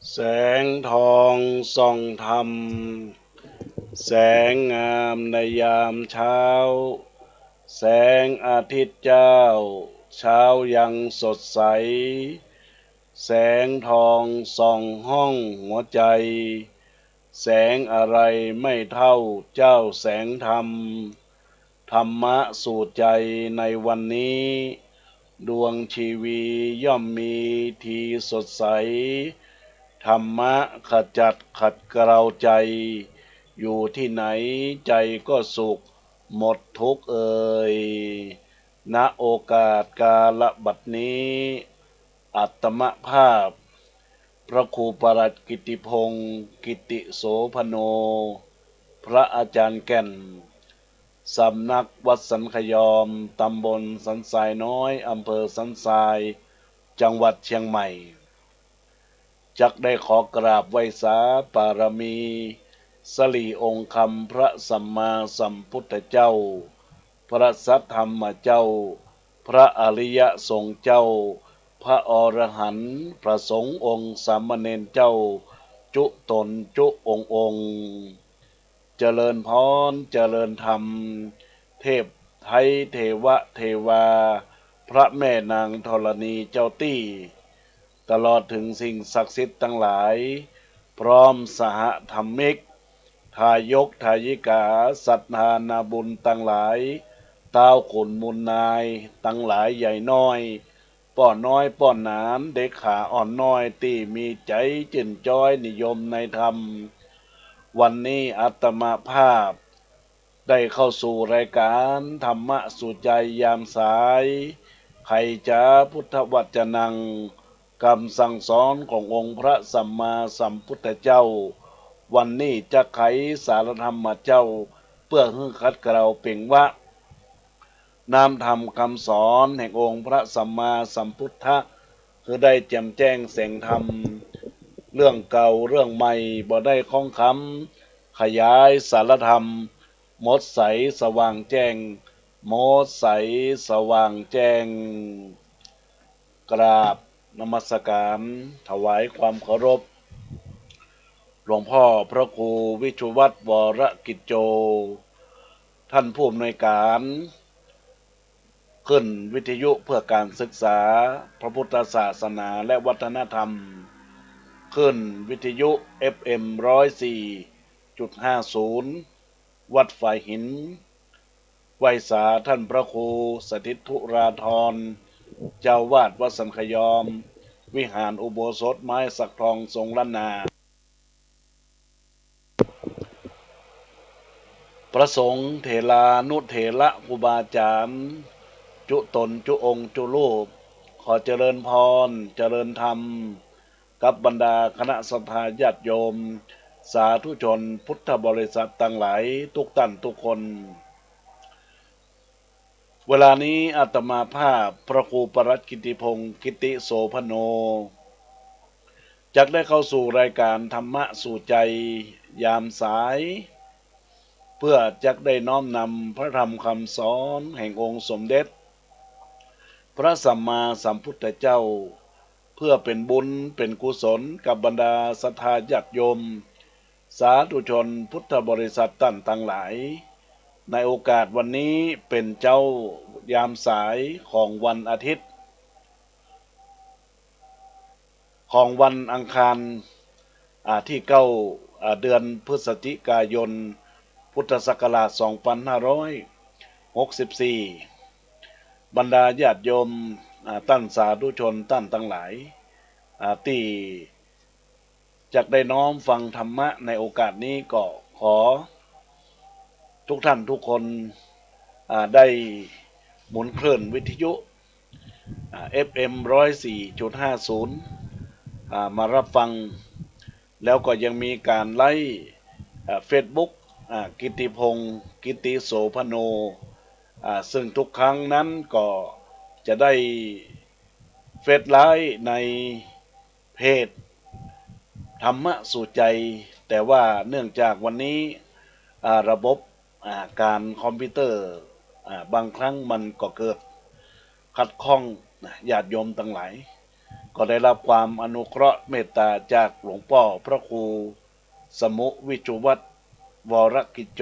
แสงทองส่องธรรมแสงงามในยามเช้าแสงอาทิตย์เจ้าเช้ายังสดใสแสงทองส่องห้องหัวใจแสงอะไรไม่เท่าเจ้าแสงธรรมธรรมะสู่ใจในวันนี้ดวงชีวีย่อมมีทีสดใสธรรมะขจัดขัดเกลาใจอยู่ที่ไหนใจก็สุขหมดทุกข์เอ่ยณโอกาสกาลบัดนี้อัตมภาพพระครูประหลัดกิติพงศ์กิติโสพโนพระอาจารย์แก่นสำนักวัดสันขยอมตำบลสันทรายน้อยอำเภอสันทรายจังหวัดเชียงใหม่จักได้ขอกราบไหว้สาปารมีสลีองค์คำพระสัมมาสัมพุทธเจ้าพระสัทธรรมเจ้าพระอริยสงฆ์เจ้าพระอรหันต์พระสงฆ์องค์สามเณรเจ้าจุตนจุองค์เจริญพรเจริญธรรมเทพไทยเทวะเทวาพระแม่นางธรณีเจ้าตี้ตลอดถึงสิ่งศักดิ์สิทธิ์ทั้งหลายพร้อมสหธรรมิกทายกทายิกาสัทธานาบุญทั้งหลายต้าวขุนมูลนายทั้งหลายใหญ่น้อยป้อนน้อยป้อนหนานเด็กขาอ่อนน้อยที่มีใจจิ่นจ้อยนิยมในธรรมวันนี้อาตมาภาพได้เข้าสู่รายการธรรมะสู่ใจยามสายใครจะพุทธวจนังคำสั่งสอนขององค์พระสัมมาสัมพุทธเจ้าวันนี้จะไขสารธรรมเจ้าเพื่อให้คัดเกลาเป่งว่านามธรรมคำสอนแห่งองค์พระสัมมาสัมพุทธะคือได้แจ่มแจ้งแสงธรรมเรื่องเก่าเรื่องใหม่บ่ได้ข้องคำขยายสารธรรมหมดใสสว่างแจ้งหมดใสสว่างแจ้งกราบนมัสการถวายความเคารพหลวงพ่อพระครูวิชุวัตรวรกิจโจท่านผู้อำนวยการขึ้นวิทยุเพื่อการศึกษาพระพุทธศาสนาและวัฒนธรรมขึ้นวิทยุ FM 104.50วัดฝ่ายหินไหว้สาท่านพระครูสถิตธุราธรเจ้าวาดวัดสันขยอมวิหารอุโบสถไม้สักทองทรงล้านนาพระสงฆ์เถรานุเถระครูบาอาจารย์จุตนจุองค์จุลูกขอเจริญพรเจริญธรรมกับบรรดาคณะสัทธาญาติโยมสาธุชนพุทธบริษัทต่างหลายทุกท่านทุกคนเวลานี้อาตมาภาพพระครูประหลัดกิติพงศ์กิติโสพโนจักได้เข้าสู่รายการธรรมะสู่ใจยามสายเพื่อจักได้น้อมนำพระธรรมคำสอนแห่งองค์สมเด็จพระสัมมาสัมพุทธเจ้าเพื่อเป็นบุญเป็นกุศลกับบรรดาศรัทธาญาติโยมสาธุชนพุทธบริษัทท่านทั้งหลายในโอกาสวันนี้เป็นเจ้ายามสายของวันอาทิตย์ของวันอังคารที่9เดือนพฤศจิกายนพุทธศักราช2564บรรดาญาติโยมท่านสาธุชนท่านทั้งหลายที่จะได้น้อมฟังธรรมะในโอกาสนี้ก็ขอทุกท่านทุกคนได้หมุนเคลื่อนวิทยุ FM 104.50มารับฟังแล้วก็ยังมีการไลฟ์เฟซบุ๊กกิติพงศ์กิติโสพโนซึ่งทุกครั้งนั้นก็จะได้เฟซไลฟ์ในเพจธรรมะสู่ใจแต่ว่าเนื่องจากวันนี้ระบบการคอมพิวเตอร์บางครั้งมันก็เกิดขัดข้องญาติโยมทั้งหลาย ก็ได้รับความอนุเคราะห์เมตตาจากหลวงพ่อพระครูสมุวิจุวัฒน์วรกิจโจ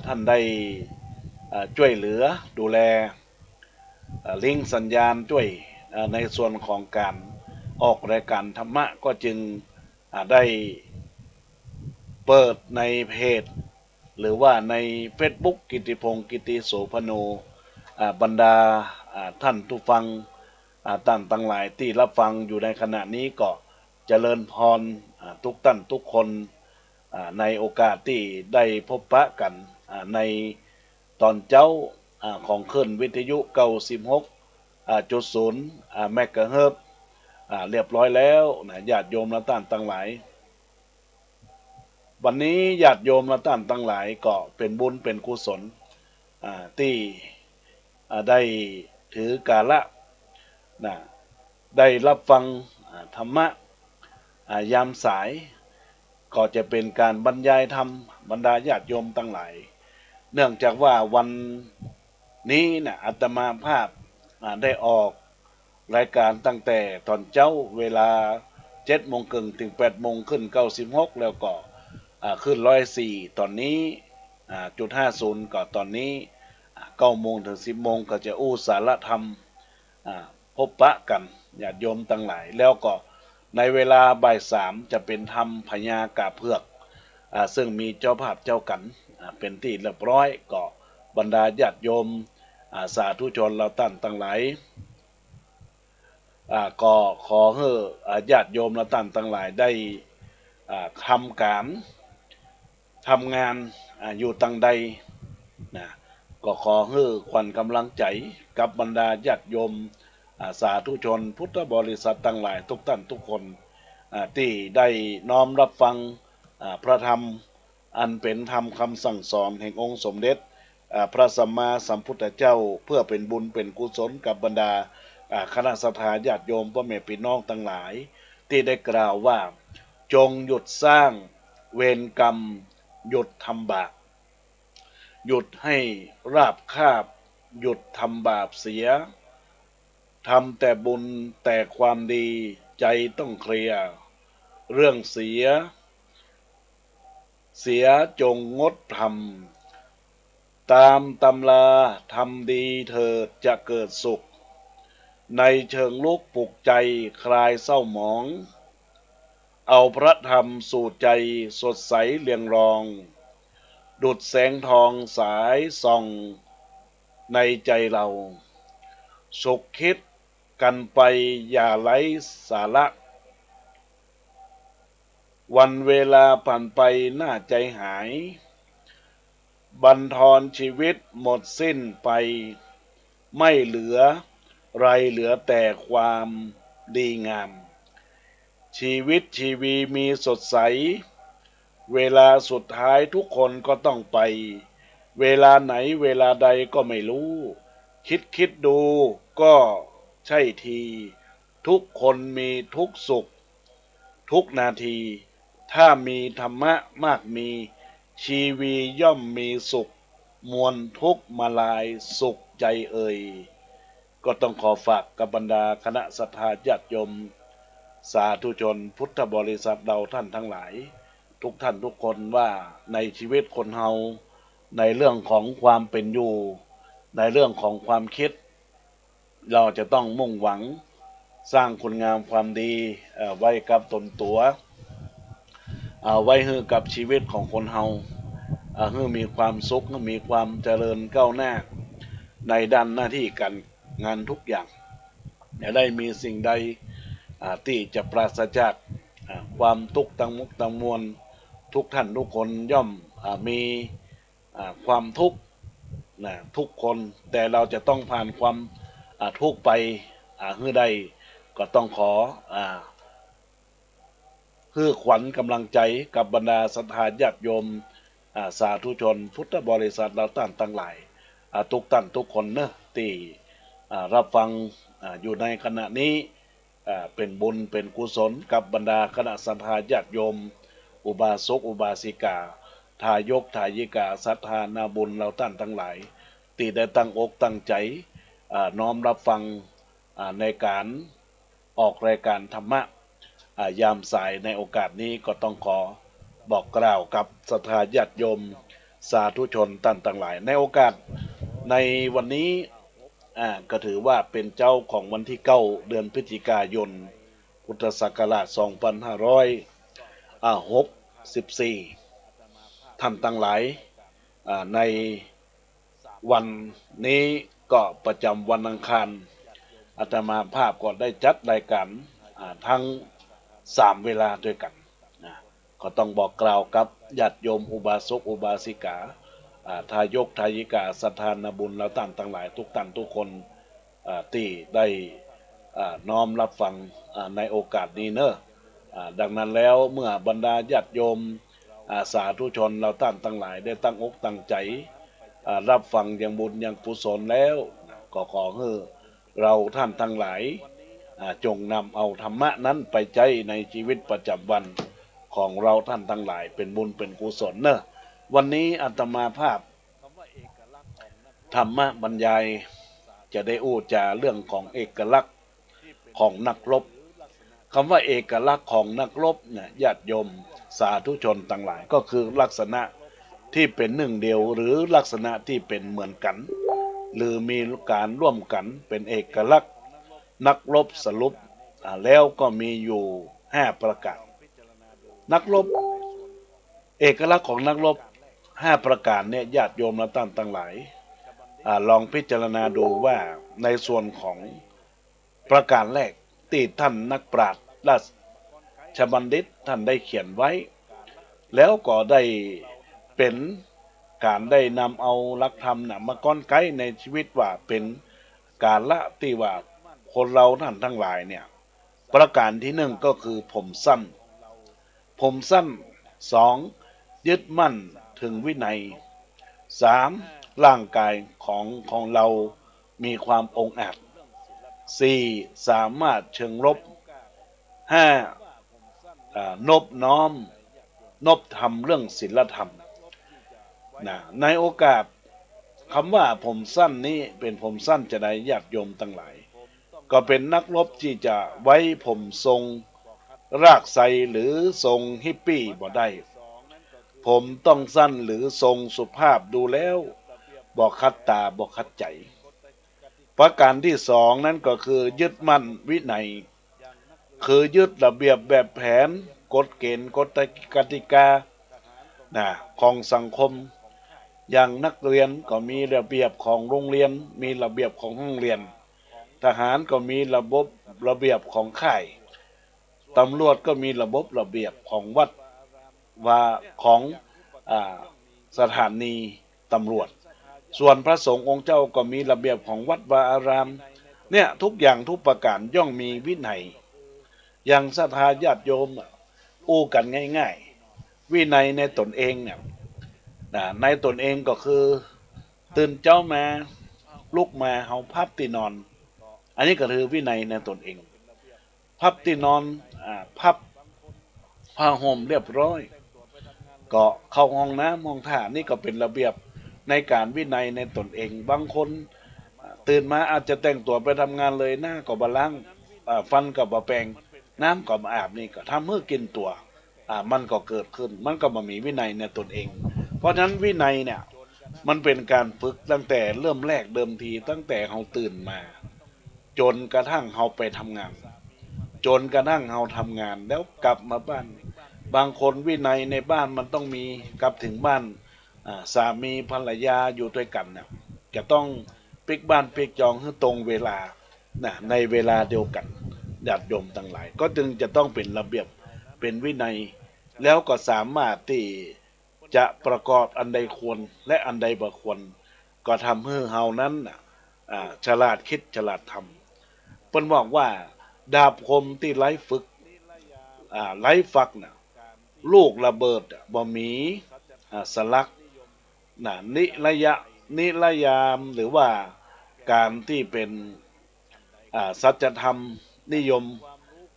ท่านได้ช่วยเหลือดูแลลิงก์สัญญาณช่วยในส่วนของการออกรายการธรรมะก็จึงได้เปิดในเพจหรือว่าใน Facebook กิติพงศ์กิติโสพโนบรรดาท่านผู้ฟังท่านทั้งหลายที่รับฟังอยู่ในขณะนี้ก็เจริญพรทุกท่านทุกคนในโอกาสที่ได้พบปะกันในตอนเจ้าของคลื่นวิทยุ96.0เมกะเฮิรตซ์เรียบร้อยแล้วญาติโยมและท่านทั้งหลายวันนี้ญาติโยมและท่านทั้งหลายก็เป็นบุญเป็นกุศลที่ได้ถือกาละได้รับฟังธรรมะยามสายก็จะเป็นการบรรยายธรรมบรรดาญาติโยมทั้งหลายเนื่องจากว่าวันนี้อาตมาภาพได้ออกรายการตั้งแต่ตอนเจ้าเวลา7:30ถึง8:00ขึ้น96แล้วก็ขึ้น104ตอนนี้.50ก็ตอนนี้9:00ถึง10:00ก็จะอู้สารธรรมพบปะกันญาติโยมทั้งหลายแล้วก็ในเวลาบ่าย3จะเป็นธรรมพญากาเพือกซึ่งมีเจ้าภาพเจ้ากันเป็นที่เรียบร้อยก็บรรดาญาติโยมสาธุชนเราท่านทั้งหลายก็ขอให้ญาติโยมและท่านทั้งหลายได้ทำการทำงานอยู่ตั้งใดนะก็ขอให้ขวัญกำลังใจกับบรรดาญาติโยมสาธุชนพุทธบริษัททั้งหลายทุกท่านทุกคนที่ได้น้อมรับฟังพระธรรมอันเป็นธรรมคำสั่งสอนแห่งองค์สมเด็จพระสัมมาสัมพุทธเจ้าเพื่อเป็นบุญเป็นกุศลกับบรรดาคณะสัตยาญาติโยมพ่อแม่พี่น้องทั้งหลายที่ได้กล่าวว่าจงหยุดสร้างเวรกรรมหยุดทำบาปหยุดให้ราบคาบหยุดทำบาปเสียทำแต่บุญแต่ความดีใจต้องเคลียร์เรื่องเสียจงงดทำตามตำราทำดีเถิดจะเกิดสุขในเชิงลุกปลุกใจคลายเศร้าหมองเอาพระธรรมสู่ใจสดใสเรียงรองดุจแสงทองสายส่องในใจเราสุขคิดกันไปอย่าไร้สาระวันเวลาผ่านไปน่าใจหายบั่นทอนชีวิตหมดสิ้นไปไม่เหลือไรเหลือแต่ความดีงามชีวิตชีวีมีสดใสเวลาสุดท้ายทุกคนก็ต้องไปเวลาไหนเวลาใดก็ไม่รู้คิดดูก็ใช่ทีทุกคนมีทุกสุขทุกนาทีถ้ามีธรรมะมากมีชีวีย่อมมีสุขมวลทุกมาลายสุขใจเอ่ยก็ต้องขอฝากกับบรรดาคณะสัตยาญาติโยมสาธุชนพุทธบริษัทเราท่านทั้งหลายทุกท่านทุกคนว่าในชีวิตคนเฮาในเรื่องของความเป็นอยู่ในเรื่องของความคิดเราจะต้องมุ่งหวังสร้างคุณงามความดีไว้กับตนตัวไว้ให้กับชีวิตของคนเฮาให้มีความสุขให้มีความเจริญก้าวหน้าในด้านหน้าที่การงานทุกอย่างอย่าได้มีสิ่งใดที่จะปราศจากความทุกข์ทั้งมุกทั้งมวลทุกท่านทุกคนย่อมมีความทุกข์ทุกคนแต่เราจะต้องผ่านความทุกข์ไปให้ได้ก็ต้องขอคือขวัญกำลังใจกับบรรดาศรัทธาญาติโยมสาธุชนพุทธบริษัทเราท่านทั้งหลายทุกท่านทุกคนเนอะที่รับฟังอยู่ในขณะนี้เป็นบุญเป็นกุศลกับบรรดาคณะศรัทธาญาติโยมอุบาสกอุบาสิกาทายกทายิกาศรัทธานาบุญเราท่านทั้งหลายที่ได้ตั้งอกตั้งใจน้อมรับฟังในการ ออกรายการธรรมะยามสายในโอกาสนี้ก็ต้องขอบอกกล่าวกับศรัทธาญาติโยมสาธุชนท่านทั้งหลายในโอกาสในวันนี้ก็ถือว่าเป็นเจ้าของวันที่9เดือนพฤศจิกายนพุทธศักราช2564ท่านทั้งหลายในวันนี้ก็ประจำวันอังคารอาตมาภาพก็ได้จัดรายการทั้ง3เวลาด้วยกันก็ต้องบอกกล่าวกับญาติโยมอุบาสกอุบาสิกาทายกทายิกาสัทธานบุญแล้วท่านทั้งหลายทุกท่านทุกคนที่ได้น้อมรับฟังในโอกาสนี้เนอะดังนั้นแล้วเมื่อบรรดาญาติโยมสาธุชนเราท่านทั้งหลายได้ตั้งอกตั้งใจรับฟังอย่างบุญอย่างกุศลแล้วก็ขอให้เราท่านทั้งหลายจงนำเอาธรรมะนั้นไปใช้ในชีวิตประจำวันของเราท่านทั้งหลายเป็นบุญเป็นกุศลเนอะวันนี้อาตมาภาพธรรมะบรรยายจะได้อู้จาเรื่องของเอกลักษณ์ของนักรบคำว่าเอกลักษณ์ของนักรบเนี่ยญาติโยมสาธุชนทั้งหลายก็คือลักษณะที่เป็นหนึ่งเดียวหรือลักษณะที่เป็นเหมือนกันหรือมีการร่วมกันเป็นเอกลักษณ์นักรบสรุปแล้วก็มีอยู่5ประการนักรบเอกลักษณ์ของนักรบ5ประการเนี่ยญาติโยมและท่านทั้งหลายลองพิจารณาดูว่าในส่วนของประการแรกที่ท่านนักปราชญ์ราชบัณฑิตท่านได้เขียนไว้แล้วก็ได้เป็นการได้นำเอาหลักธรรมมาก้อนไกในชีวิตว่าเป็นการละที่ว่าคนเราท่านทั้งหลายเนี่ยประการที่หนึ่งก็คือผมสั้น2ยึดมั่นถึงวินัย3ร่างกายของเรามีความองอาจ4สามารถเชิงรบ5นบน้อมนบธรรมเรื่องศีลธรรมในโอกาสคำว่าผมสั้นนี้เป็นผมสั้นจะได้ญาติโยมทั้งหลายก็เป็นนักรบที่จะไว้ผมทรงรากไทรหรือทรงฮิปปี้บ่ได้ผมต้องสั้นหรือทรงสุภาพดูแล้วบ่คัดตาบ่คัดใจประการที่2นั้นก็คือยึดมั่นวินัยคือยึดระเบียบแบบแผนกฎเกณฑ์กฎกติกาของสังคมอย่างนักเรียนก็มีระเบียบของโรงเรียนมีระเบียบของห้องเรียนทหารก็มีระเบียบของค่ายตำรวจก็มีระเบียบของวัดว่าของสถานีตำรวจส่วนพระสงฆ์องค์เจ้าก็มีระเบียบของวัดวาอารามเนี่ยทุกอย่างทุกประการย่อมมีวินัยอย่างศรัทธาญาติโยมอู้กันง่ายๆวินัยในตนเองเนี่ยในตนเองก็คือตื่นเจ้ามาลุกมาเฮาพับที่นอนอันนี้ก็คือวินัยในตนเองพับที่นอนพับผ้าห่มเรียบร้อยก็เข้าห้องน้ำห้องท่านี่ก็เป็นระเบียบในการวินัยในตนเองบางคนตื่นมาอาจจะแต่งตัวไปทำงานเลยหน้าก็บ่ล้างฟันก็บ่แปรงน้ำก็บ่อาบนี่ก็ทำเพื่อกินตัวมันก็เกิดขึ้นมันก็บ่มีวินัยในตนเองเพราะฉะนั้นวินัยเนี่ยมันเป็นการฝึกตั้งแต่เริ่มแรกเดิมทีตั้งแต่เราตื่นมาจนกระทั่งเราไปทำงานจนกระทั่งเราทำงานแล้วกลับมาบ้านบางคนวินัยในบ้านมันต้องมีกลับถึงบ้านสามีภรรยาอยู่ด้วยกันเนี่ยจะต้องปิกบ้านปิกจองให้ตรงเวลาในเวลาเดียวกันญาติโยมทั้งหลายก็จึงจะต้องเป็นระเบียบเป็นวินัยแล้วก็สามารถที่จะประกอบอันใดควรและอันใดบ่ควรก็ทำให้เฮานั้นฉลาดคิดฉลาดทำเพิ่นบอกว่าดาบคมที่ไร้ฝึกไร้ฝักลูกระเบิดบ่มีสลักนิรยามหรือว่าการที่เป็นสัจธรรมนิยม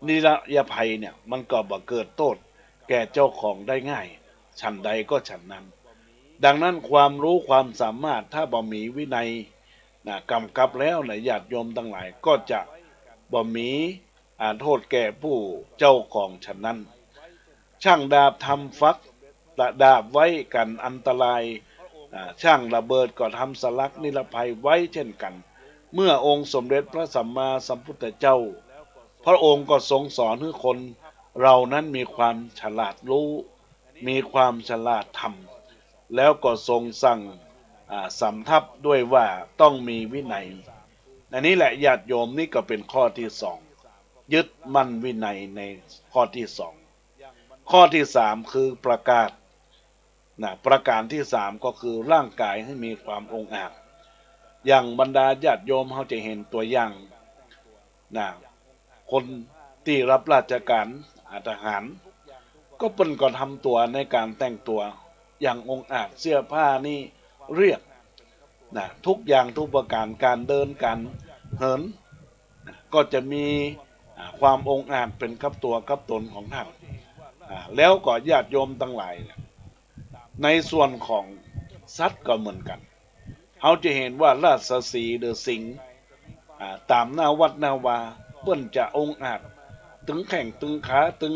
นิรยภัยเนี่ยมันก็บ่เกิดโทษแก่เจ้าของได้ง่ายฉันใดก็ฉันนั้นดังนั้นความรู้ความสามารถถ้าบ่มีวินัยกำกับแล้วญาติโยมทั้งหลายก็จะบ่มี โทษแก่ผู้เจ้าของฉะนั้นช่างดาบทำฟักดาบไว้กันอันตรายช่างระเบิดก็ทำสลักนิรภัยไว้เช่นกันเมื่อองค์สมเด็จพระสัมมาสัมพุทธเจ้าพระองค์ก็ทรงสอนให้คนเรานั้นมีความฉลาดรู้มีความฉลาดธรรมแล้วก็ทรงสั่งสำทับด้วยว่าต้องมีวินัยอันนี้แหละญาติโยมนี่ก็เป็นข้อที่สองยึดมั่นวินัยในข้อที่สองข้อที่สามคือประกาศประการที่สามก็คือร่างกายให้มีความองอาจอย่างบรรดาญาติโยมเขาจะเห็นตัวอย่างคนที่รับราชการทหารก็เป็นก็ทำตัวในการแต่งตัวอย่างองอาจเสื้อผ้านี่เรียกทุกอย่างทุกประการการเดินการเหินก็จะมีความองอาจเป็นกับตัวกับตนของท่านแล้วก็ญาติโยมทั้งหลายในส่วนของสัตว์ก็เหมือนกันเขาจะเห็นว่าราชสีห์หรือสิงห์ตามหน้าวัดหน้าวาเปิ้นจะองอาจตึงแข่งตึงขาตึง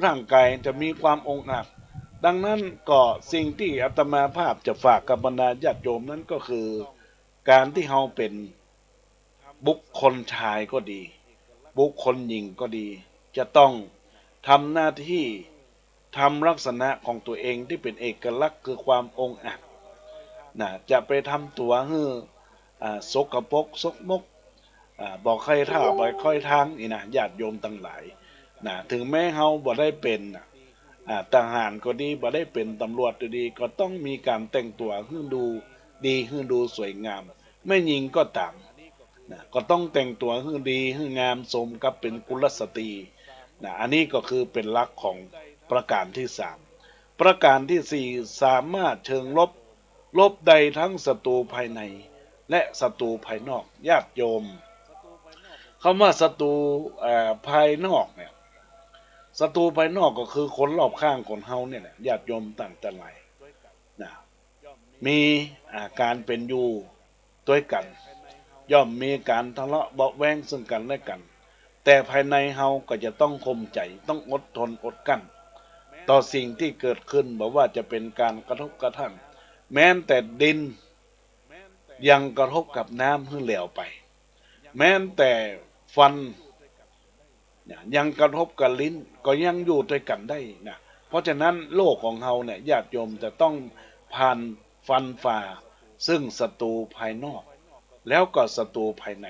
ร่างกายจะมีความองอาจดังนั้นก็สิ่งที่อาตมาภาพจะฝากกับบรรดาญาติโยมนั้นก็คือการที่เราเป็นบุคคลชายก็ดีบุคคลหญิงก็ดีจะต้องทำหน้าที่ทำลักษณะของตัวเองที่เป็นเอกลักษณ์คือความองอาจจะไปทำตัวให้สกปรกซกมกบอกใครท่าไปค่อยทางนี่นะญาติโยมทั้งหลายถึงแม้เฮาบ่ได้เป็นทหารก็ดีบ่ได้เป็นตำรวจก็ดีก็ต้องมีการแต่งตัวให้ดูดีให้ดูสวยงามไม่หญิงก็ตามก็ต้องแต่งตัวให้ดีให้งามสมกับเป็นกุลสตรีอันนี้ก็คือเป็นหลักของประการที่สามประการที่สี่สามารถเชิงลบใดทั้งศัตรูภายในและศัตรูภายนอกญาติโยมคำว่าศัตรูภายนอกเนี่ยศัตรูภายนอกก็คือคนรอบข้างคนเฮาเนี่ยแหละญาติโยมต่างแต่หลายมีการเป็นอยู่ด้วยกันย่อมมีการทะเลาะเบาะแว้งซึ่งกันและกันแต่ภายในเฮาก็จะต้องข่มใจต้องอดทนอดกั้นต่อสิ่งที่เกิดขึ้นบอกว่าจะเป็นการกระทบกระทั่งแม้แต่ดินยังกระทบกับน้ำให้เหลวไปแม้แต่ฟันยังกระทบกับลิ้นก็ยังอยู่ด้วยกันได้นะเพราะฉะนั้นโลกของเฮาเนี่ยญาติโยมจะต้องผ่านฟันฝ่าซึ่งศัตรูภายนอกแล้วก็ศัตรูภายใน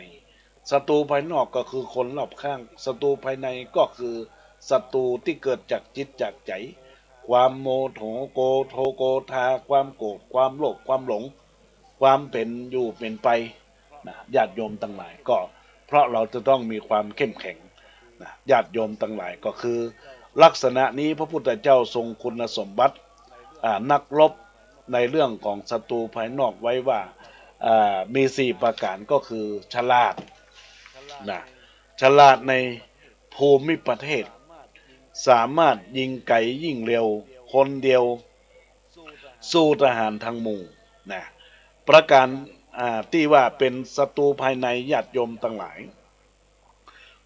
ศัตรูภายนอกก็คือคนรอบข้างศัตรูภายในก็คือศัตรูที่เกิดจากจิตจากใจความโมโหโกโทโกธาความโกรธความโลภความหลงความเป็นอยู่เป็นไปญาติโยมทั้งหลายก็เพราะเราจะต้องมีความเข้มแข็งญาติโยมทั้งหลายก็คือลักษณะนี้พระพุทธเจ้าทรงคุณสมบัตินักรบในเรื่องของศัตรูภายนอกไว้ว่ามีสี่ประการก็คือฉลาดฉลาดในภูมิประเทศสามารถยิงไกยิ่งเร็วคนเดียวสู้ทหารทั้งหมู่ประการที่ว่าเป็นศัตรูภายในญาติโยมทั้งหลาย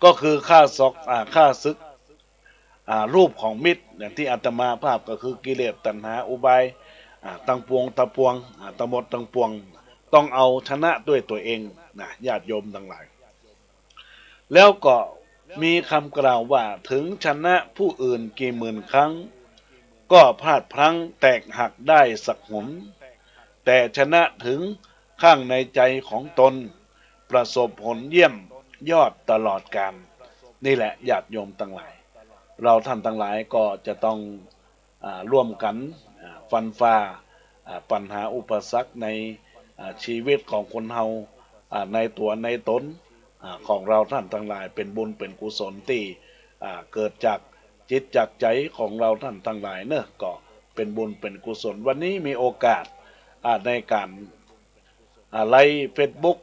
ก็คือฆ่าศึกรูปของมิตรอย่างที่อาตมาภาพก็คือกิเลสตัณหาอุบายตั้งปวงตะหมดตั้งปวงต้องเอาชนะด้วยตัวเองญาติโยมทั้งหลายแล้วก็มีคำกล่าวว่าถึงชนะผู้อื่นกี่หมื่นครั้งก็พลาดพลั้งแตกหักได้สักหนแต่ชนะถึงข้างในใจของตนประสบผลเยี่ยมยอดตลอดกาลนี่แหละญาติโยมทั้งหลายเราท่านทั้งหลายก็จะต้องร่วมกันฟันฝ่าปัญหาอุปสรรคในชีวิตของคนเฮาในตัวในตนของเราท่านทั้งหลายเป็นบุญเป็นกุศลที่เกิดจากจิตจากใจของเราท่านทั้งหลายเนอะก็เป็นบุญเป็นกุศลวันนี้มีโอกาสในการไลฟ์เฟซบุ๊ก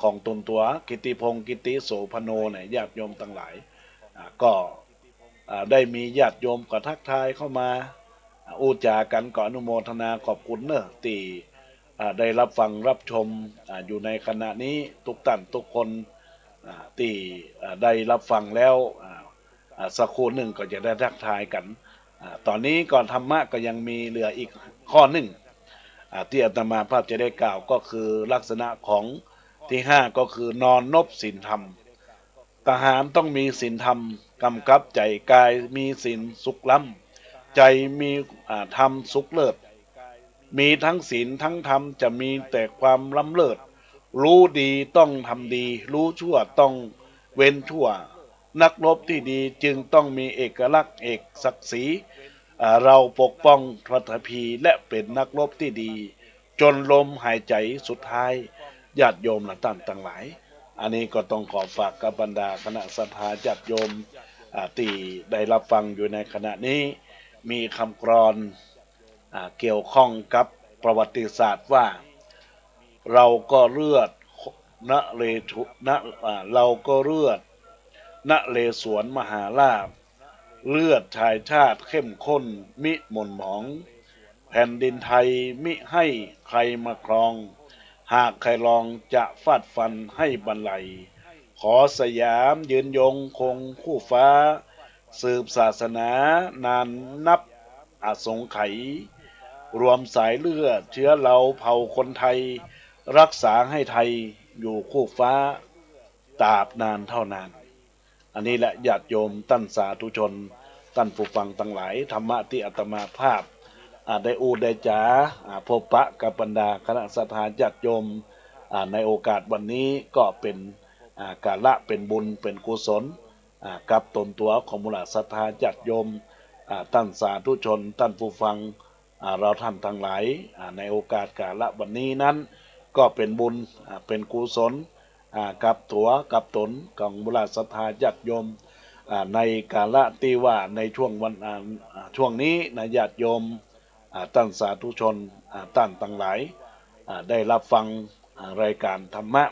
ของตนตัวกิติพงศ์กิติโสพโนเนี่ยญาติโยมทั้งหลายก็ได้มีญาติโยมก็ทักทายเข้ามาอูจากันก็อนุโมทนาขอบคุณเนอะที่ได้รับฟังรับชมอยู่ในขณะนี้ทุกท่านทุกคน ที่ได้รับฟังแล้วสักครู่หนึ่งก็จะได้ทักทายกันตอนนี้ก่อนธรรมะก็ยังมีเหลืออีกข้อหนึ่งที่อาตมาภาพจะได้กล่าวก็คือลักษณะของที่ห้าก็คือนอนนบศีลธรรมทหารต้องมีศีลธรรมกำกับใจกายมีศีลสุขล้ำใจมีธรรมสุขเลิศมีทั้งศีลทั้งธรรมจะมีแต่ความล้ำเลิศรู้ดีต้องทำดีรู้ชั่วต้องเว้นชั่วนักรบที่ดีจึงต้องมีเอกลักษณ์เอกศักดิ์ศรีเราปกป้องพระทัพีและเป็นนักรบที่ดีจนลมหายใจสุดท้ายญาติโยมละท่านทั้งหลายอันนี้ก็ต้องขอฝากกับบรรดาคณะศรัทธาญาติโยมที่ได้รับฟังอยู่ในขณะนี้มีคำกรอนเกี่ยวข้องกับประวัติศาสตร์ว่าเราก็เลือดณเลทุณเราก็เลือดณเลสวนมหาราชเลือดชายชาติเข้มข้นมิหม่นหมองแผ่นดินไทยมิให้ใครมาครองหากใครลองจะฟาดฟันให้บรรลัยขอสยามยืนยงคงคู่ฟ้าสืบศาสนานานนับอสงไขยรวมสายเลือดเชื้อเราเผ่าคนไทยรักษาให้ไทยอยู่คู่ฟ้าตราบนานเท่านานอันนี้แหละญาติโยมท่านสาธุชนท่านผู้ฟังทั้งหลายธรรมะที่อาตมาภาพได้อูได้จ๋าพบปะกับบรรดาคณะสัตยาญาติโยมในโอกาสวันนี้ก็เป็นกาละเป็นบุญเป็นกุศลกับตนตัวของมูลศรัทธาญาติโยมท่านสาธุชนท่านผู้ฟังเราท่านทั้งหลายในโอกาสกาละวันนี้นั้นก็เป็นบุญเป็นกุศลกับตัวกับตนของบุรุษศรัทธาญาติโยมในกาละที่ว่าในช่วงวันช่วงนี้นะญาติโยมท่านสาธุชนท่านทั้งหลายได้รับฟังรายการธรรมะ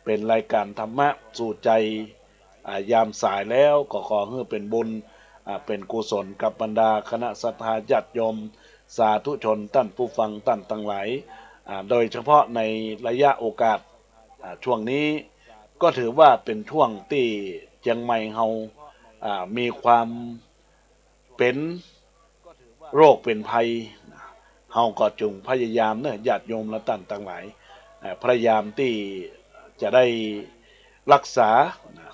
เป็นรายการธรรมะสู่ใจยามสายแล้วก็ขอให้เป็นบุญเป็นกุศลกับบรรดาคณะศรัทธาญาติโยมสาธุชนท่านผู้ฟังท่านทั้งหลายโดยเฉพาะในระยะโอกาสช่วงนี้ก็ถือว่าเป็นช่วงที่เชียงใหม่เฮามีความเป็นโรคเป็นภัยเฮาก็จงพยายามเนอะญาติโยมและท่านทั้งหลายพยายามที่จะได้รักษา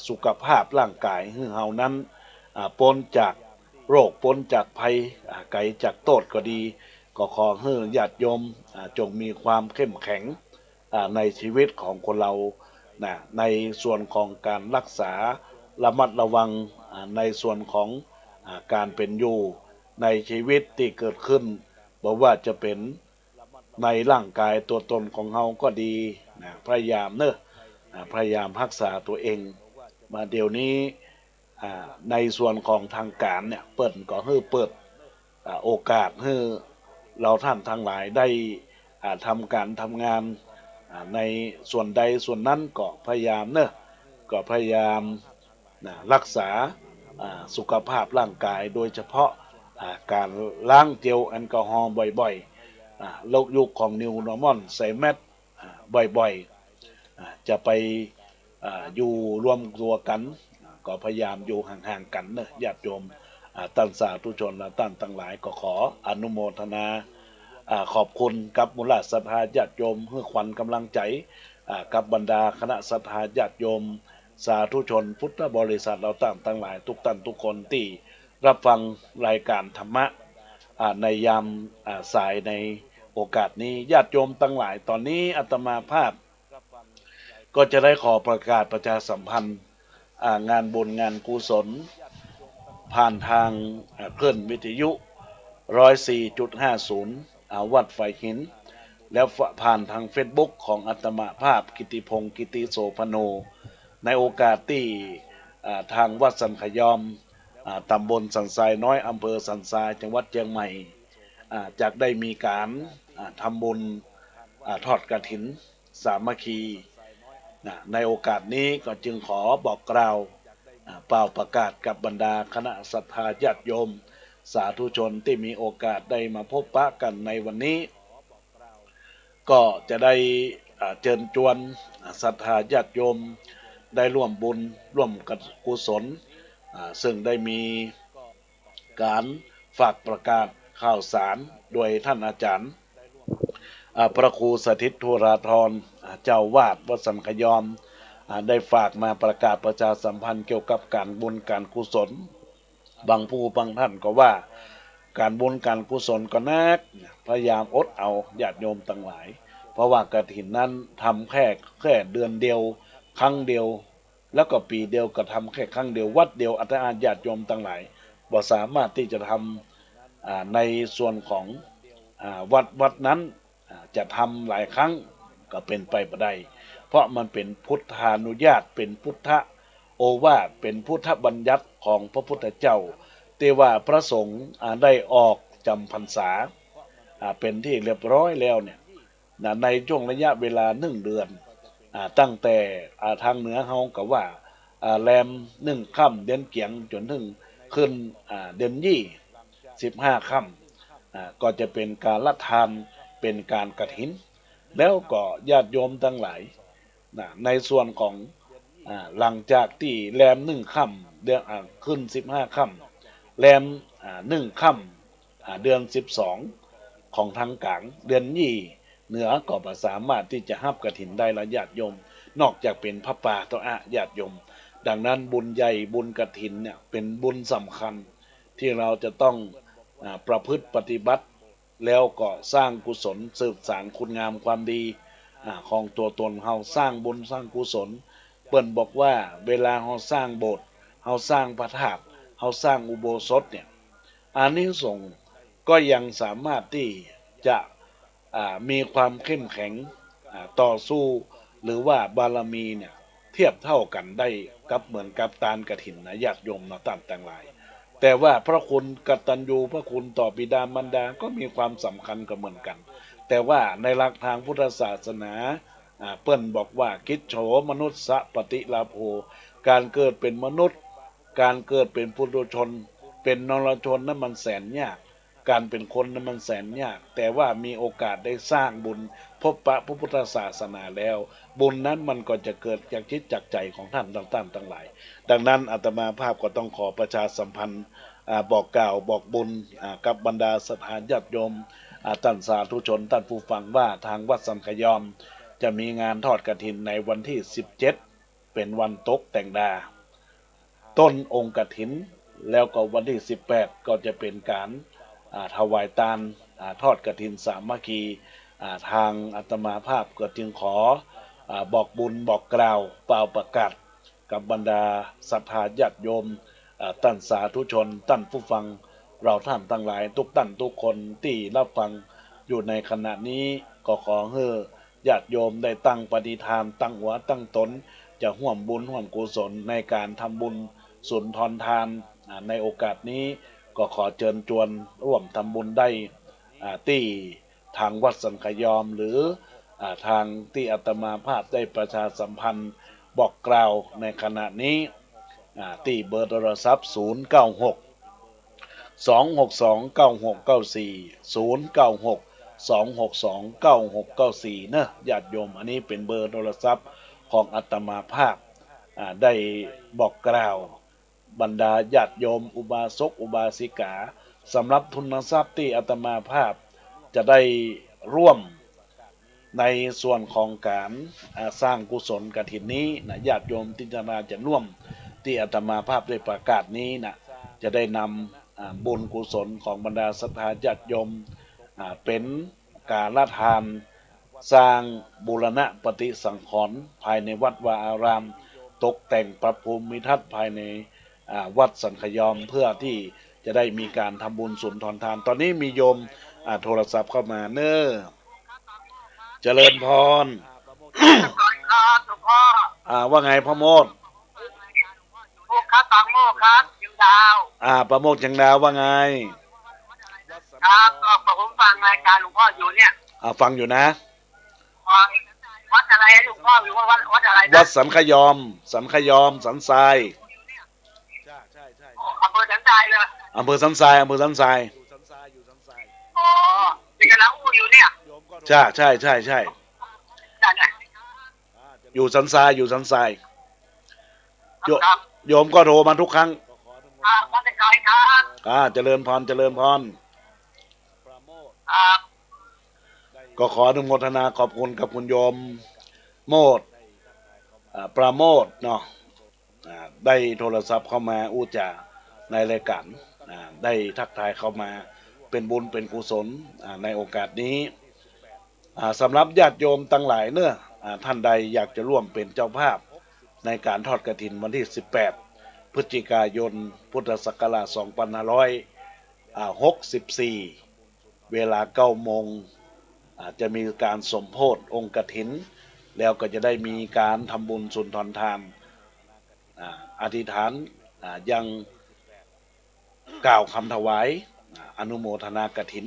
สุขภาพร่างกายให้เฮานั้นพ้นจากโรคพ้นจากภัยไกลจากโทษก็ดีก็ขอให้ญาติโยมจงมีความเข้มแข็งในชีวิตของคนเราในส่วนของการรักษาระมัดระวังในส่วนของการเป็นอยู่ในชีวิตที่เกิดขึ้นบอกว่าจะเป็นในร่างกายตัวตนของเราก็ดีพยายามเนอะพยายามรักษาตัวเองมาเดี๋ยวนี้ในส่วนของทางการเนี่ยเปิดก็ให้เปิดโอกาสให้เราท่านทั้งหลายได้ทำการทำงานในส่วนใดส่วนนั้นก็พยายามเนอะก็พยายามรักษาสุขภาพร่างกายโดยเฉพาะการล้างเจลแอลกอฮอล์บ่อยๆโลกยุคของนิวนอร์มอนใส่แมสบ่อยๆจะไปอยู่รวมตัวกันก็พยายามอยู่ห่างๆกันเนอะญาติโยมท่านสาธุชนและท่านทั้งหลายก็ขออนุโมทนาขอบคุณกับมูลศรัทธาญาติโยมเพื่อขวัญกำลังใจกับบรรดาคณะศรัทธาญาติโยมสาธุชนพุทธบริษัทเราทั้งหลายทุกท่านทุกคนที่รับฟังรายการธรรมะในยามสายในโอกาสนี้ญาติโยมทั้งหลายตอนนี้อาตมาภาพก็จะได้ขอประกาศประชาสัมพันธ์งานบุญงานกุศลผ่านทางคลื่นวิทยุ104.50วัดไฟหินแล้วผ่านทางเฟซบุ๊กของอาตมาภาพกิติพงศ์กิติโสพโนในโอกาสที่ทางวัดสันขยอมตำบลสันทรายน้อยอำเภอสันทรายจังหวัดเชียงใหม่จากได้มีการทำบุญทอดกฐินสามัคคีในโอกาสนี้ก็จึงขอบอกกล่าวเป่าประกาศกับบรรดาคณะศรัทธาญาติโยมสาธุชนที่มีโอกาสได้มาพบปะกันในวันนี้ก็จะได้เชิญชวนศรัทธาญาติโยม ได้ร่วมบุญร่วมกุศลซึ่งได้มีการฝากประกาศข่าวสารโดยท่านอาจารย์พระครูสถิตธุราธรเจ้าวาดวัดสันขยอมได้ฝากมาประกาศประชาสัมพันธ์เกี่ยวกับการบุญการกุศลบางผู้บางท่านก็ว่าการบุญการกุศลก็นักพยายามอดเอาญาติโยมทั้งหลายเพราะว่ากฐินนั้นทำแค่เดือนเดียวครั้งเดียวแล้วก็ปีเดียวก็ทำแค่ครั้งเดียววัดเดียวอาตมาญาติโยมทั้งหลายบ่สามารถที่จะทำในส่วนของวัดนั้นจะทำหลายครั้งก็เป็นไปไม่ได้เพราะมันเป็นพุทธานุญาตเป็นพุทธโอวาทเป็นพุทธบัญญัติของพระพุทธเจ้าแต่ว่าพระสงฆ์ได้ออกจำพรรษาเป็นที่เรียบร้อยแล้วเนี่ยในช่วงระยะเวลา1 เดือนตั้งแต่ทางเหนือเฮากับว่าแรมค่ำเดือนเกียงจนถึงขึ้นเดือน15 ค่ำก็จะเป็นการละทานเป็นการกฐินแล้วก็ญาติโยมทั้งหลายในส่วนของหลังจากที่แรมค่ำเดือนขึ้น15 ค่ำแรมค่ำเดือน12ของทางกลางเดือนเหนือก็สามารถที่จะหับกฐินได้ละญาติโยมนอกจากเป็นพระป่าต่อญาติโยมดังนั้นบุญใหญ่บุญกฐินเนี่ยเป็นบุญสำคัญที่เราจะต้องประพฤติปฏิบัติแล้วก็สร้างกุศลสืบสานคุณงามความดีของตัวตนเฮาสร้างบุญสร้างกุศลเปิ้นบอกว่าเวลาเฮาสร้างโบสถ์เฮาสร้างพระธาตุเฮาสร้างอุโบสถเนี่ยอานิสงส์ก็ยังสามารถที่จะมีความเข้มแข็งต่อสู้หรือว่าบารมีเนี่ยเทียบเท่ากันได้กับเหมือนกับทานกฐินนะญาติโยมนะต่างหลายแต่ว่าพระคุณกตัญญูพระคุณต่อบิดามารดาก็มีความสำคัญก็เหมือนกันแต่ว่าในหลักทางพุทธศาสนาเปิ้นบอกว่าคิดโฉมนุษสะปฏิลาโภการเกิดเป็นมนุษย์การเกิดเป็นปุถุชนเป็นนรชนนั้นมันแสนยากการเป็นคนนั้นมันแสนยากแต่ว่ามีโอกาสได้สร้างบุญพบปะพระพุทธศาสนาแล้วบุญนั้นมันก็จะเกิดจากจิตจากใจของท่านต่างๆทั้งหลายดังนั้นอาตมาภาพก็ต้องขอประชาสัมพันธ์บอกกล่าวบอกบุญกับบรรดาศรัทธาญาติโยมท่านสาธุชนท่านผู้ฟังว่าทางวัดสันขยอมจะมีงานทอดกฐินในวันที่17เป็นวันตกแต่งดาต้นองค์กฐินแล้วก็วันที่18ก็จะเป็นการถวายทานทอดกฐินสามัคคีทางอาตมาภาพก็จึงขอบอกบุญบอกกล่าวเป่าประกาศกับบรรดาศรัทธาญาติโยมท่านสาธุชนท่านผู้ฟังเราท่านทั้งหลายทุกท่านทุกคนที่รับฟังอยู่ในขณะนี้ก็ขอให้ญาติโยมได้ตั้งปฏิฐานตั้งหัวตั้งตนจะร่วมบุญร่วมกุศลในการทำบุญสุนทรทานในโอกาสนี้ก็ขอเชิญชวนร่วมทำบุญได้ที่ทางวัดสันขยอมหรือทางที่อาตมาภาพได้ประชาสัมพันธ์บอกกล่าวในขณะนี้ที่เบอร์โทรศัพท์096 262 9694 096 262 9694เนอะญาติโยมอันนี้เป็นเบอร์โทรศัพท์ของอาตมาภาพได้บอกกล่าวบรรดาญาติโยมอุบาสกอุบาสิกาสำหรับทุนทรัพย์ที่อาตมาภาพจะได้ร่วมในส่วนของการสร้างกุศลกฐินนี้นะญาติโยมที่จะร่วมที่อาตมาภาพได้ประกาศนี้นะจะได้นำบุญกุศลของบรรดาศรัทธาญาติโยมเป็นการละทานสร้างบูรณะปฏิสังขรณ์ภายในวัดวาอารามตกแต่งปรับภูมิทัศน์ภายในวัดสันขยอมเพื่อที่จะได้มีการทำบุญสุนทรทานตอนนี้มีโยมโทรศัพท์เข้ามาเนอะเจริญพรว่าไงพ่อโมดลูกครับปังโมกครับยังดาวประโมกยังดาวว่าไงครับก็ผมฟังรายการหลวงพ่ออยู่เนี่ยฟังอยู่นะวัดอะไรหลวงพ่ออยู่ว่าวัดอะไรนะวัดสันขยอมสันทรายอำเภอสันทรายเลยอำเภอสันทรายอ๋อที่กำลังอยู่เนี่ยใช่อยู่สันทราย โยครับโยมก็โทรมาทุกครั้งวัดไกลครับ เจริญพรเจริญพรครับก็ขออนุโมทนาขอบคุณกับคุณโยมโมดปราโมทเนาะได้โทรศัพท์เข้ามาอู้จาในรายการได้ทักทายเข้ามาเป็นบุญเป็นกุศลในโอกาสนี้สำหรับญาติโยมทั้งหลายเนอะท่านใดอยากจะร่วมเป็นเจ้าภาพในการทอดกฐินวันที่18พฤศจิกายนพุทธศักราช2564เวลา9 โมงจะมีการสมโภชองค์กฐินแล้วก็จะได้มีการทำบุญสุนทรทานอธิษฐานยังกล่าวคำถวายอนุโมทนากฐิน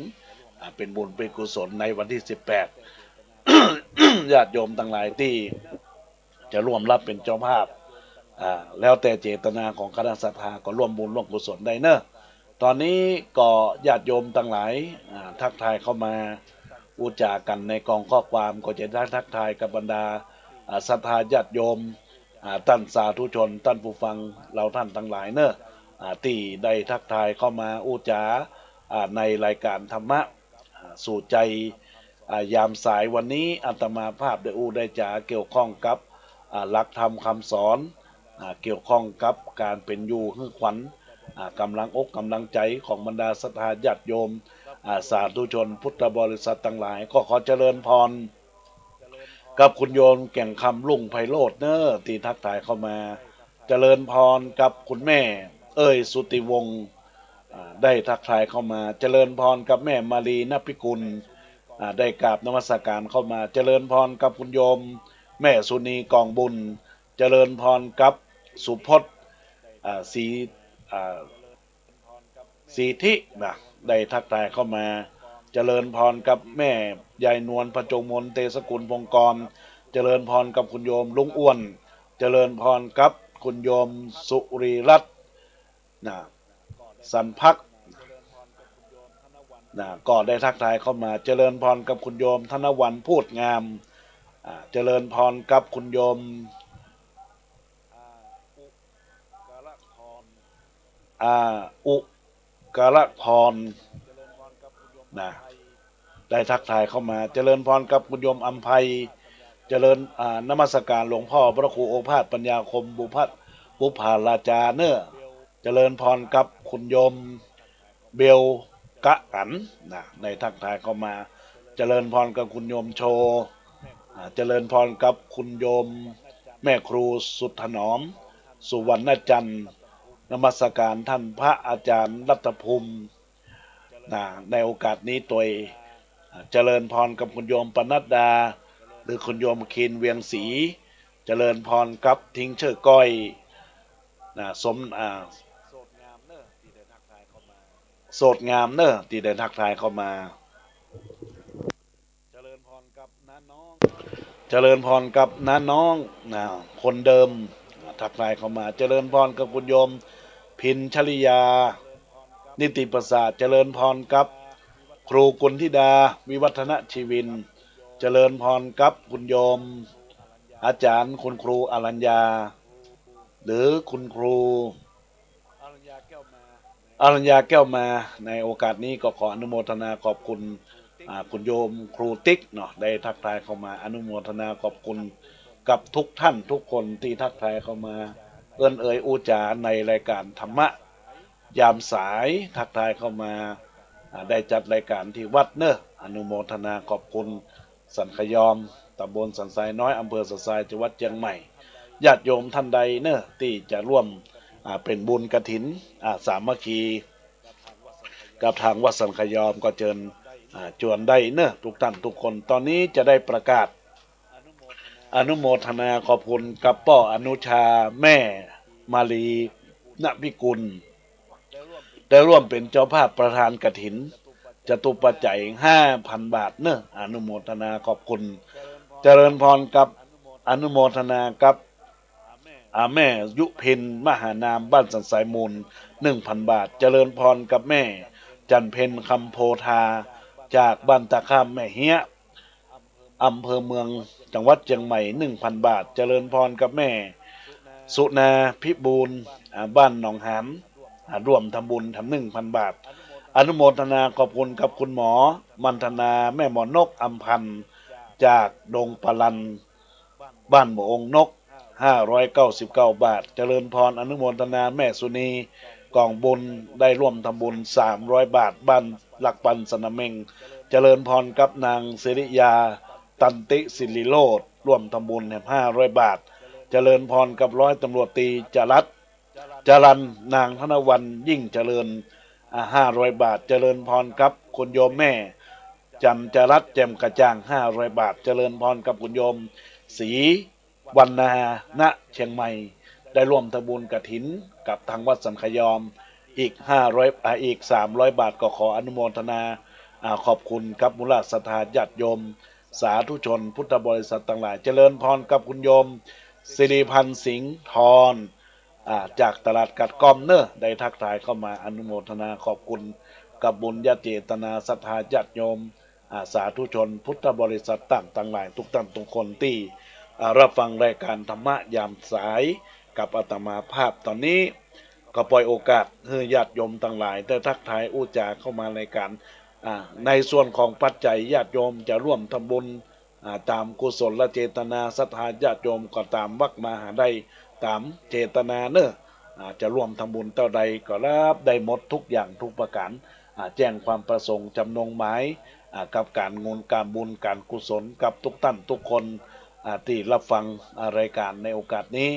เป็นบุญเป็นกุศลในวันที่18 ญาติโยมทั้งหลายที่จะร่วมรับเป็นเจ้าภาพแล้วแต่เจตนาของคณะศรัทธาก็ร่วมบุญร่วมกุศลได้เนอะตอนนี้ก็ญาติโยมทั้งหลายทักทายเข้ามาอุจากันในกองข้อความก็จะได้ทักทายกับบรรดาศรัทธาญาติโยมท่านสาธุชนท่านผู้ฟังเราท่านทั้งหลายเนอะที่ได้ทักทายเข้ามาอุจาในรายการธรรมะสู่ใจยามสายวันนี้อาตมาภาพได้ได้จาเกี่ยวข้องกับหลักธรรมคำสอนเกี่ยวข้องกับการเป็นอยู่คือขวัญกำลังอกกำลังใจของบรรดาศรัทธาญาติโยมสาธุชนพุทธบริษัททั้งหลายก็ขอเจริญพรกับคุณโยมแก่งคำลุ่งไพโรจน์เนอที่ทักทายเข้ามาเจริญพรกับคุณแม่สุติวงศ์ได้ทักทายเข้ามาเจริญพรกับแม่มารีนภิกุลได้กราบนมัสการเข้ามาเจริญพรกับคุณโยมแม่สุนีกองบุญเจริญพรกับสุพจน์สีทินะได้ทักทายเข้ามาเจริญพรกับแม่ยายนวลพระจงมนเตสกุลพงกรเจริญพรกับคุณโยมลุงอ้วนเจริญพรกับคุณโยมสุรีรัตน์สันพักก็ได้ทักทายเข้ามาเจริญพรกับคุณโยมธนวันพูดงามเจริญพรกับคุณโยมอุกาลพรได้ทักทายเข้ามาเจริญพรกับคุณโยมอัมภัยเจริญนมัสการหลวงพ่อพระครูโอภาสปัญญาคมบุพาราจาเนอเจริญพรกับคุณโยมเบลกะอันในทักทายเข้ามาเจริญพรกับคุณโยมโชเจริญพรกับคุณโยมแม่ครูสุดถนอมสุวรรณจันทร์นมัสการท่านพระอาจารย์รัตภูมิในโอกาสนี้ตัวเจริญพรกับคุณโยมปนัดดาหรือคุณโยมคินเวียงศรีเจริญพรกับทิ้งเชื่อก้อยสมโสดงามเนอะที่ได้ทักทายเข้ามาเจริญพรกับน้าน้องเจริญพรกับน้าน้องคนเดิมทักทายเข้ามาเจริญพรกับคุณโยมพินชลิยานิติประสาทเจริญพรกับครูกุลธิดาวิวัฒนชีวินเจริญพรกับคุณโยมอาจารย์คุณครูอรัญญาหรือคุณครูอรัญญาแก้วมาในโอกาสนี้ก็ขออนุโมทนาขอบคุณคุณโยมครูติ๊กเนาะได้ทักทายเข้ามาอนุโมทนาขอบคุณกับทุกท่านทุกคนที่ทักทายเข้ามาอูจาในรายการธรรมะยามสายทักทายเข้ามาได้จัดรายการที่วัดเนอะอนุโมทนาขอบคุณสันขยอมตำบลสันทรายน้อยอำเภอสันทรายจังหวัดเชียงใหม่ญาติโยมท่านใดเนอะที่จะร่วมเป็นบุญกฐินสามัคคีกับทางวัดสันขยอมก็เชิญจวนได้เนอะทุกท่านทุกคนตอนนี้จะได้ประกาศอนุโมทนาขอบคุณกับป้ออนุชาแม่มาลีณพิกุลได้ร่วมเป็นเจ้าภาพประธานกฐินจตุปัจจัย 5,000 บาทเนอะอนุโมทนาขอบคุณเจริญพรกับอนุโมทนากับแม่ยุพินมหานามบ้านสันสายมูล 1,000 บาทเจริญพรกับแม่จันเพ็ญคำโพธาจากบ้านตะข้ามแม่เฮียอำเภอเมืองจังหวัดเชียงใหม่ 1,000 บาทเจริญพรกับแม่ สุนาพิบูลบ้านหนองหานร่วมทำบุญทำ1,000 บาทอนุโมทนาขอบคุณกับคุณหมอมันธนาแม่หมอนกอัมพันธ์จากดงปลันบ้านหมอองนก599 บาทเจริญพรอนุโมทนาแม่สุนีกองบุญได้ร่วมทำบุญ300 บาทบ้านหลักปันสนเมงเจริญพรกับนางศิริยาตันติศิริโลดร่วมทำบุญ500 บาทเจริญพรกับร้อยตำรวจตีจรัสจรันนางธนวันยิ่งเจริญ500 บาทเจริญพรกับคุณโยมแม่จันจรัสแจ่มกระจ่าง500 บาทเจริญพรกับคุณโยมศรีวรรณาณเชียงใหม่ได้ร่วมทำบุญกฐินกับทางวัดสันขยอมอีก300 บาทก็ขออนุโมทนาขอบคุณกับมูลศรัทธาญาติโยมสาธุชนพุทธบริษัทต่างหลายเจริญพรกับคุณโยมสิริพันธ์สิงห์ทรจากตลาดกัดกอมเนอร์ได้ทักทายเข้ามาอนุโมทนาขอบคุณกับบุญญาเจตนาศรัทธาญาติโยมสาธุชนพุทธบริษัทต่างหลายทุกท่านทุกคนที่รับฟังรายการธรรมะยามสายกับอาตมาภาพตอนนี้ก็ปล่อยโอกาสให้ญาติโยมต่างหลายได้ทักทายอุจาเข้ามาในการในส่วนของปัจจัยญาติโยมจะร่วมทำบุญตามกุศลและเจตนาศรัทธาญาติโยมก็ตามวักมาหาได้ตามเจตนาเนอะจะร่วมทำบุญเท่าใดก็รับได้หมดทุกอย่างทุกประการแจ้งความประสงค์จำนงหมายกับการงนการบุญการกุศลกับทุกท่านทุกคนที่รับฟังรายการในโอกาสนี้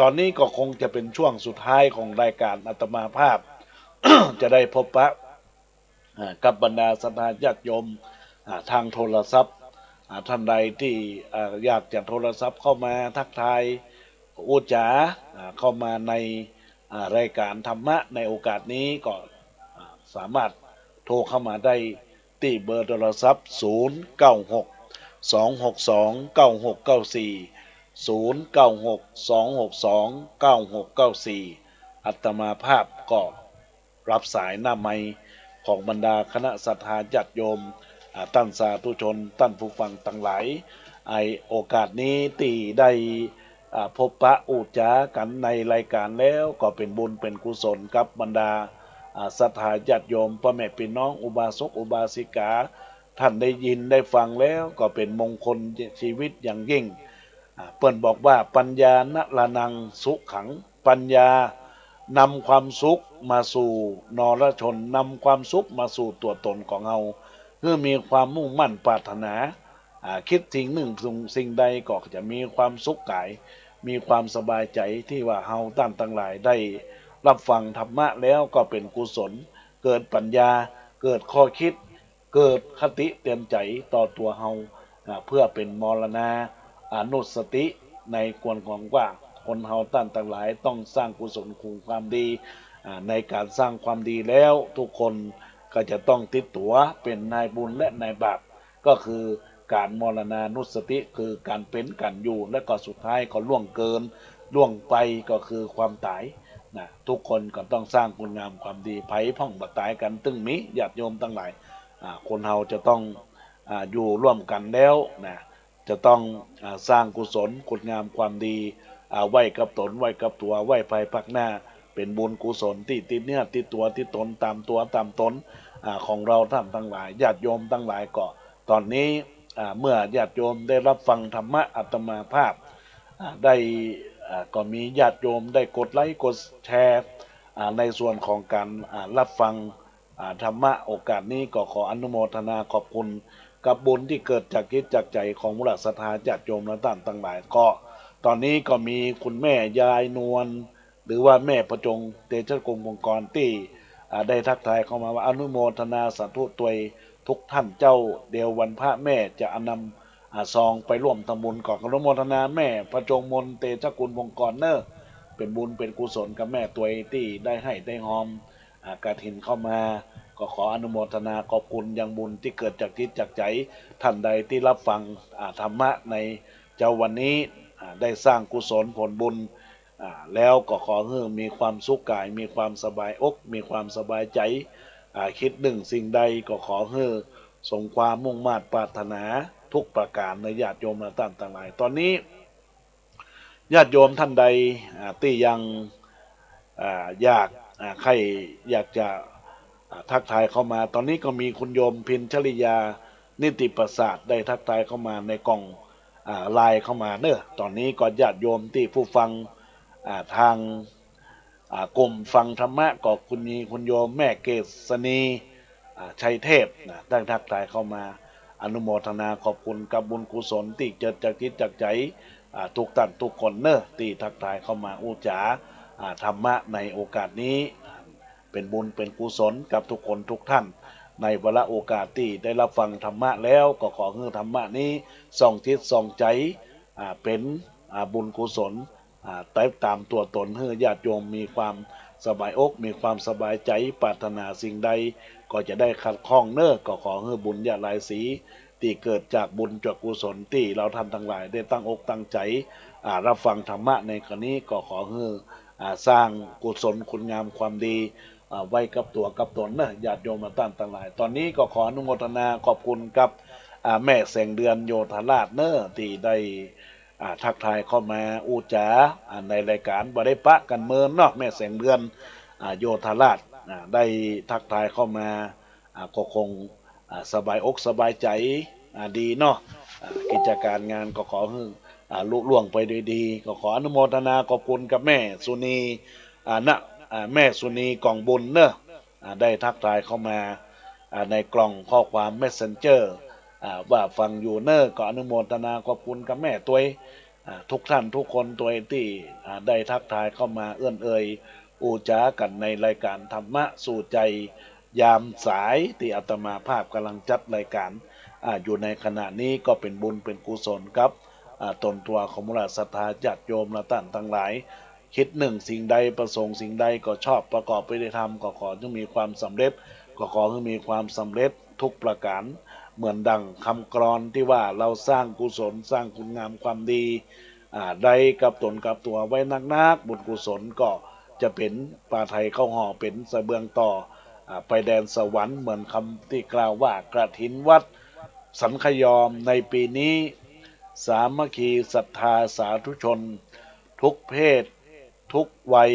ตอนนี้ก็คงจะเป็นช่วงสุดท้ายของรายการอาตมาภาพ จะได้พบปะกับบรรดาศรัทธาญาติโยมทางโทรศัพท์ท่านใดที่อยากจะโทรศัพท์เข้ามาทักทายอุจาเข้ามาในรายการธรรมะในโอกาสนี้ก็สามารถโทรเข้ามาได้ที่เบอร์โทรศัพท์096 262 9694 096 262 9694อัตมาภาพก็รับสายหน้าไมค์ของบรรดาคณะศรัทธาญาติโยมท่านสาธุชนท่านผู้ฟังทั้งหลายโอกาสนี้ที่ได้พบปะอุจากันในรายการแล้วก็เป็นบุญเป็นกุศลกับบรรดาศรัทธาญาติโยมพ่อแม่พี่น้องอุบาสกอุบาสิกาท่านได้ยินได้ฟังแล้วก็เป็นมงคลชีวิตอย่างยิ่งเปิ้นบอกว่าปัญญาณละนังสุขังปัญญานำความสุขมาสู่นรชนนำความสุขมาสู่ตัวตนของเราเพื่อมีความมุ่งมั่นปรารถนาคิดสิ่งหนึ่งสิ่งใดก็จะมีความสุขกายมีความสบายใจที่ว่าเฮาท่านทั้งหลายได้รับฟังธรรมะแล้วก็เป็นกุศลเกิดปัญญาเกิดข้อคิดเกิดคติเตือนใจต่อตัวเฮาเพื่อเป็นมรณานุสติในกวนของว่าคนเฮาท่านทั้งหลายต้องสร้างกุศลคุณความดีในการสร้างความดีแล้วทุกคนก็จะต้องติดตัวเป็นนายบุญและนายบาปก็คือการมรณานุสติคือการเป็นการอยู่และก็สุดท้ายก็ล่วงเกินล่วงไปก็คือความตายนะทุกคนก็ต้องสร้างคุณงามความดีไผ่พ่องบัตายกันตึงมีญาติโยมทั้งหลายคนเฮาจะต้องอยู่ร่วมกันแล้วนะจะต้องสร้างกุศลคุณงามความดีไว้กับตนไว้กับตัวไว้ภายภาคหน้าเป็นบุญกุศลที่ติดเนื้อติดตัวติดตนตามตัวตามตนของเราท่านทั้งหลายญาติโยมทั้งหลายก็ตอนนี้เมื่อญาติโยมได้รับฟังธรรมะอาตมาภาพได้ก็มีญาติโยมได้กดไลค์กดแชร์ในส่วนของการรับฟังธรรมะโอกาสนี้ก็ขออนุโมทนาขอบคุณกับบุญที่เกิดจากจิตจากใจของมุลศรัทธาญาติโยมและท่านทั้งหลายก็ตอนนี้ก็มีคุณแม่ยายนวลหรือว่าแม่ประจงเตชะกรมองค์กรที่ได้ทักทายเข้ามาว่าอนุโมทนาสาธุตวยทุกท่านเจ้าเดียววันพระแม่จะนำซองไปร่วมทำบุญก่อนอนุโมทนาแม่ประจงมนเตชะกุลวงกรเนอร์เป็นบุญเป็นกุศลกับแม่ตัวที่ได้ให้ได้หอมกฐินเข้ามาก็ขออนุโมทนาขอบคุณยังบุญที่เกิดจากจิตจากใจท่านใดที่รับฟังธรรมะในเจ้าวันนี้ได้สร้างกุศลผลบุญแล้วก็ขอให้มีความสุขกายมีความสบายอกมีความสบายใจคิดหนึ่งสิ่งใดก็ขอให้สมความมุ่งมั่นปรารถนาทุกประการในญาติโยมและท่านทั้งหลายตอนนี้ ญาติโยมท่านใดที่ยังอยากใครอยากจะทักทายเข้ามาตอนนี้ก็มีคุณโยมพินชลิยานิติประสาทได้ทักทายเข้ามาในกล่องไลน์เข้ามาเนอะตอนนี้ก็ญาติโยมที่ผู้ฟังทางกลุ่มฟังธรรมะก็คุณโยมแม่เกษณีชัยเทพได้ทักทายเข้ามาอนุโมทนาขอบคุณกับบุญกุศลที่เกิดจากจิตจากใจทุกท่านทุกคนเนอะที่ทักทายเข้ามาอุจาธรรมะในโอกาสนี้เป็นบุญเป็นกุศลกับทุกคนทุกท่านในเวลาโอกาสที่ได้รับฟังธรรมะแล้วก็ขอให้ธรรมะนี้ส่องจิตส่องใจเป็นบุญกุศลแต่ตามตัวตนให้ญาติโยมมีความสบายอกมีความสบายใจปรารถนาสิ่งใดก็จะได้ขัดข้องเนอะก็ขอให้บุญญาลายสีที่เกิดจากบุญจากกุศลที่เราท่านทั้งหลายได้ตั้งอกตั้งใจรับฟังธรรมะในครั้นี้ก็ขอให้สร้างกุศลคุณงามความดีไว้กับตัวกับตนนะญาติโยมมาตั้งหลายตอนนี้ก็ขออนุโมทนาขอบคุณกับแม่แสงเดือนโยธาราชเนอะที่ได้ทักทายเข้ามาอูจาในรายการบ่ได้ปะกันเมินเนาะแม่แสงเดือนโยธาราชได้ทักทายเข้ามาก็คงสบายอกสบายใจดีเนาะกิจการงานก็ขอให้ลุล่วงไปด้วยดีก็ขออนุโมทนาขอบคุณกับแม่สุนีนะแม่สุนีกล่องบุญเนอะได้ทักทายเข้ามาในกล่องข้อความ Messenger ว่าฟังอยู่เนอะก็อนุโมทนาขอบคุณกับแม่ตัวทุกท่านทุกคนตัวที่ได้ทักทายเข้ามาเอื้อนเอ่ยอูจากันในรายการธรรมะสู่ใจยามสายที่อาตมาภาพกำลังจัดรายการอยู่ในขณะนี้ก็เป็นบุญเป็นกุศลครับตนตัวของมูลศรัทธาญาติโยมและท่านทั้งหลายคิดหนึ่งสิ่งใดประสงค์สิ่งใดก็ชอบประกอบไปด้วยธรรมก็ขอให้มีความสำเร็จก็ขอให้มีความสำเร็จทุกประการเหมือนดังคำกรอนที่ว่าเราสร้างกุศลสร้างคุณงามความดีได้กับตนกับตัวไว้นักๆบุญกุศลก็จะเป็นปาไทยเข้าห่อเป็นเสเบืองต่อไปแดนสวรรค์เหมือนคำที่กล่าวว่ากระถินวัดสันขยอมในปีนี้สามัคคีศรัทธาสาธุชนทุกเพศทุกวัย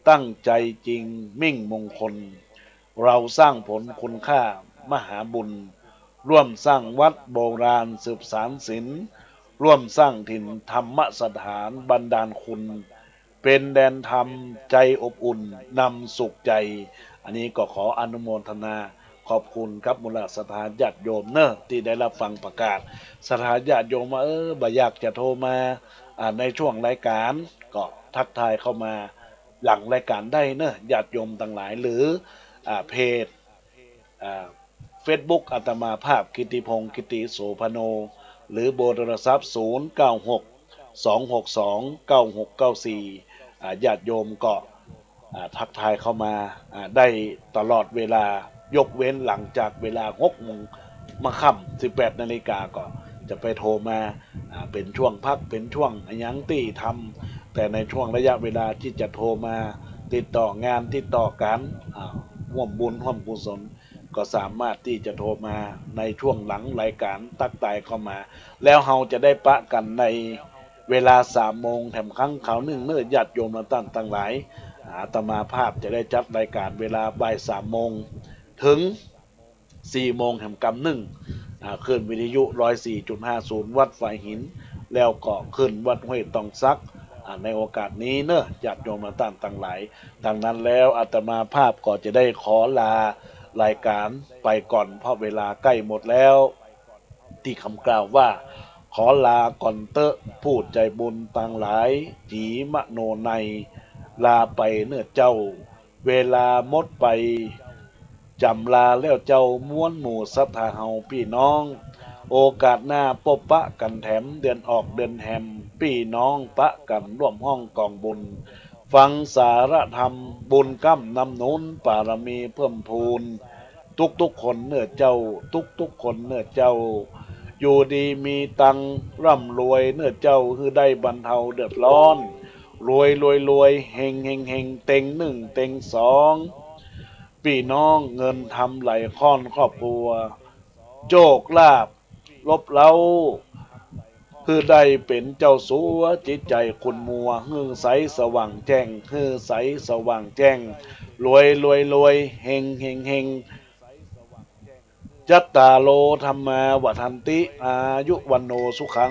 ตั้งใจจริงมิ่งมงคลเราสร้างผลคุณค่ามหาบุญร่วมสร้างวัดโบราณสืบสานศิลป์ร่วมสร้างถิ่นธรรมสถานบันดาลคุณเป็นแดนธรรมใจอบอุ่นนำสุขใจอันนี้ก็ขออนุโมทนาขอบคุณครับมูลสถานญาติโยมเนอะที่ได้รับฟังประกาศสถานญาติโยมว่าบ่อยากจะโทรมาในช่วงรายการก็ทักทายเข้ามาหลังรายการได้เนอะญาติโยมต่างหลายหรือเพจเฟซบุ๊กอาตมาภาพกิติพงศ์กิติโสพโนหรือโบโทรศัพท์096 262 9694ญาติโยมก็ทักทายเข้ามาได้ตลอดเวลายกเว้นหลังจากเวลา6 โมงมาค่ำ18 นาฬิกาก็จะไปโทรมาเป็นช่วงพักเป็นช่วงยังตี้ทำแต่ในช่วงระยะเวลาที่จะโทรมาติดต่องานติดต่อกันร่วมบุญร่วมกุศลก็สามารถที่จะโทรมาในช่วงหลังรายการตักตายเข้ามาแล้วเราจะได้ปะกันในเวลา3 โมงแถมครั้งเขาหนึ่งเนื้อญาติโยมตั้งหลายอาตมาภาพจะได้จัดรายการเวลาบ่าย3 โมงถึง4 โมงแถมกำหนึ่งขึ้นวิทยุ 104.50 วัดฝ่ายหินแล้วก็ขึ้นวัดห้วยตองซักในโอกาสนี้เนอะญาติโยมตั้งหลายดังนั้นแล้วอาตมาภาพก็จะได้ขอลารายการไปก่อนเพราะเวลาใกล้หมดแล้วที่คำกล่าวว่าขอลาก่อนเตอะพูดใจบุญต่างหลายจีมโนในลาไปเนื้อเจ้าเวลาหมดไปจำลาแล้วเจ้าม้วนหมู่ศรัทธาเฮาพี่น้องโอกาสหน้าพบปะกันแถมเดือนออกเดือนแฮมพี่น้องปะกันร่วมห้องกองบุญฟังสารธรรมบุญก้ำนำนุนปารมีเพิ่มพูนทุกคนเนื้อเจ้าทุกคนเนื้อเจ้าอยู่ดีมีตังร่ำรวยเนื้อเจ้าคือได้บรรเทาเดือดร้อนรวยเฮงเต็งหนึ่งเต็งสองพี่น้องเงินทำไหลค่อนครอบครัวโจกลาบลบเล้า คือได้เป็นเจ้าสัวจิตใจคุณมัวฮือใสสว่างแจ้งฮือใสสว่างแจ้งรวยรวยรวยเฮงเฮงเฮงจัตตาโลธรรมาวัฏันติอายุวันโนสุขัง